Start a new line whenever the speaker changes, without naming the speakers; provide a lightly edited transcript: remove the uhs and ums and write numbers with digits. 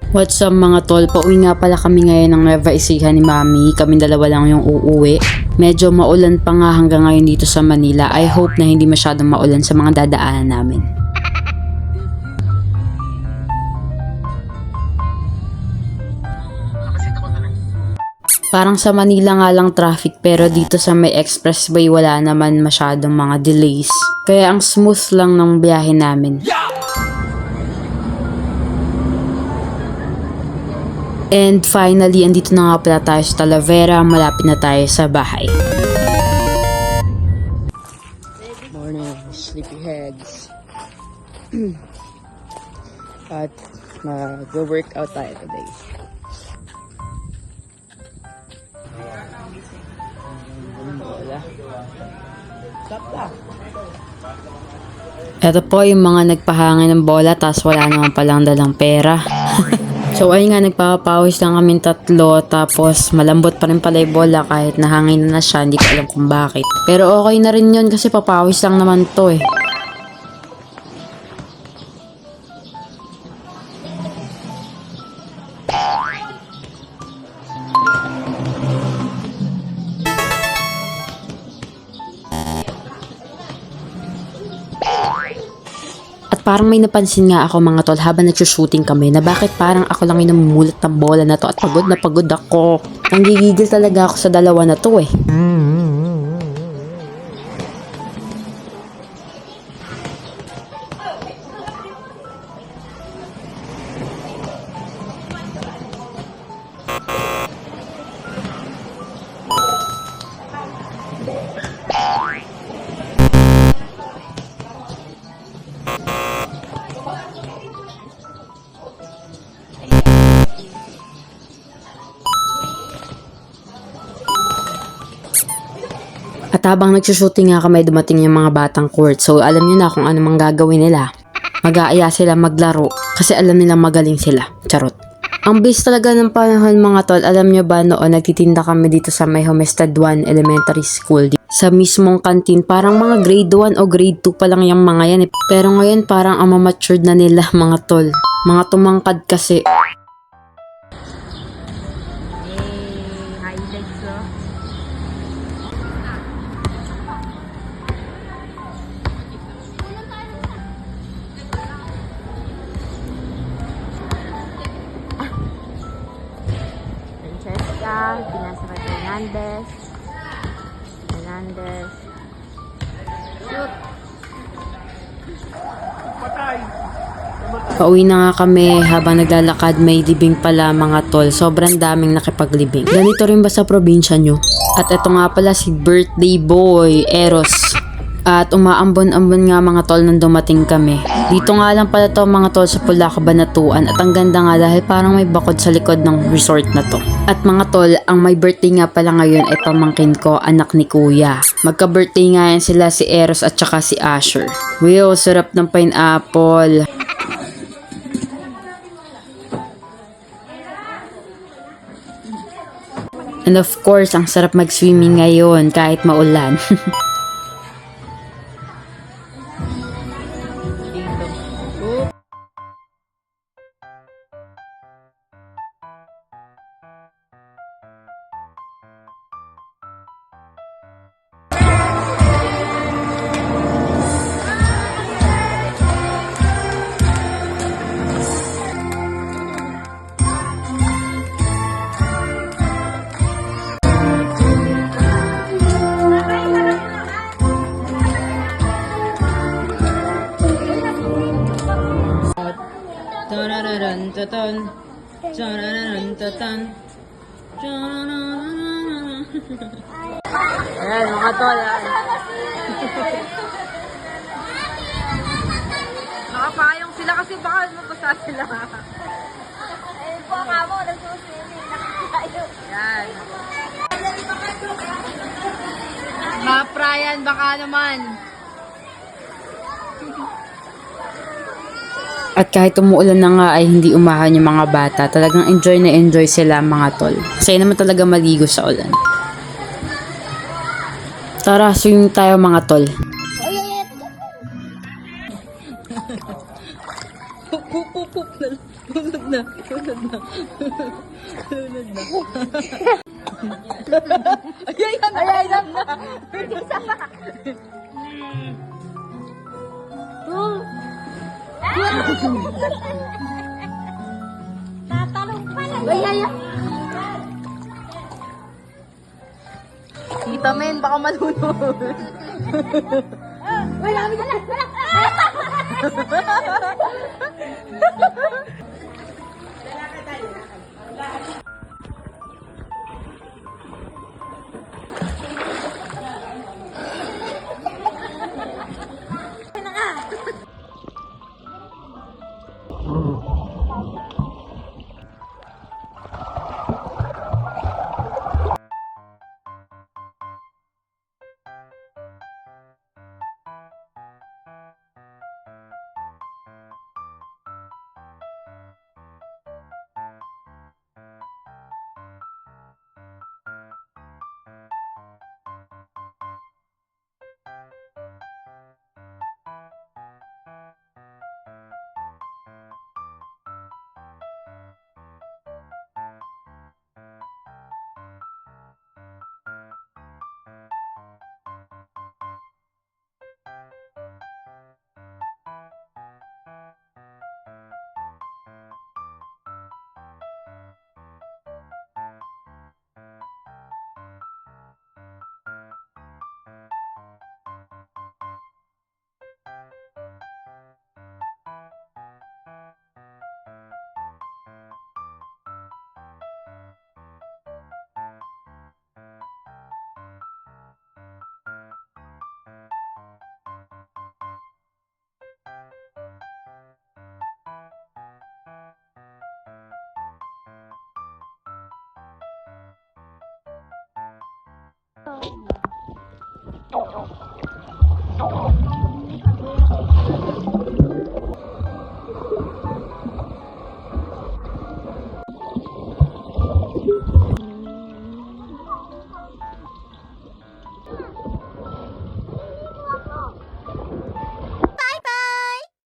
What's up mga tol? Pauwi nga pala kami ngayon ng Nueva Ecija ni Mami. Kaming dalawa lang yung uuwi. Medyo maulan pa nga hanggang ngayon dito sa Manila. I hope na hindi masyadong maulan sa mga dadaanan namin. Parang sa Manila nga lang traffic pero dito sa may expressway wala naman masyadong mga delays. Kaya ang smooth lang ng biyahe namin. And finally, andito na nga pala tayo sa Talavera. Malapit na tayo sa bahay. Morning, sleepyheads. At mag-workout tayo today. Ito po yung mga nagpahangin ng bola tapos wala naman palang dalang pera. So ayun nga, nagpapawis lang kami tatlo tapos malambot pa rin pala yung bola kahit nahangin na siya, hindi ko alam kung bakit. Pero okay na rin yun kasi papawis lang naman to eh. At parang may napansin nga ako mga tol habang nagsushooting kami na bakit parang ako lang yung namumulat ng bola na to at pagod na pagod ako. Nanggigigil talaga ako sa dalawa na to eh. At habang nagsushooting nga kami, dumating yung mga batang court. So alam niyo na kung ano mang gagawin nila. Mag-aaya sila maglaro kasi alam nila magaling sila. Charot. Ang base talaga ng panahon mga tol, alam niyo ba noon nagtitinda kami dito sa may Homestead 1 Elementary School. Sa mismong kantin, parang mga grade 1 o grade 2 pa lang yung mga yan eh. Pero ngayon parang ang matured na nila mga tol. Mga tumangkad kasi.
Pinasa kay Hernandez. Shoot.
Pauwi na nga kami habang naglalakad may libing pala mga tol. Sobrang daming nakipaglibing. Ganito rin ba sa probinsya nyo? At ito nga pala si birthday boy Eros. At umaambon-ambon nga mga tol nung dumating kami. Dito nga lang pala to mga tol sa Pula, Cabanatuan. At ang ganda nga dahil parang may bakod sa likod ng resort na to. At mga tol, ang may birthday nga pala ngayon ay pamangkin ko, anak ni kuya. Magka-birthday nga yan sila si Eros at saka si Asher. Wow, sarap ng pineapple. And of course, ang sarap mag-swimming ngayon kahit maulan. Ayan mga tol.
Nakapayong sila kasi baka mabasa sila. Ayun po nga mo, nagsusinig. Nakapayong. Yan.
Maprayan baka naman. At kahit umuulan na nga ay hindi umahan yung mga bata. Talagang enjoy na enjoy sila mga tol. Kasi naman talaga maligo sa ulan. Tara, swimming tayo mga tol.
Pup na. Ayan na. Isa pa. Tatalong pala. Ay.
Kita men, baka malunod.
Wala.
Oh.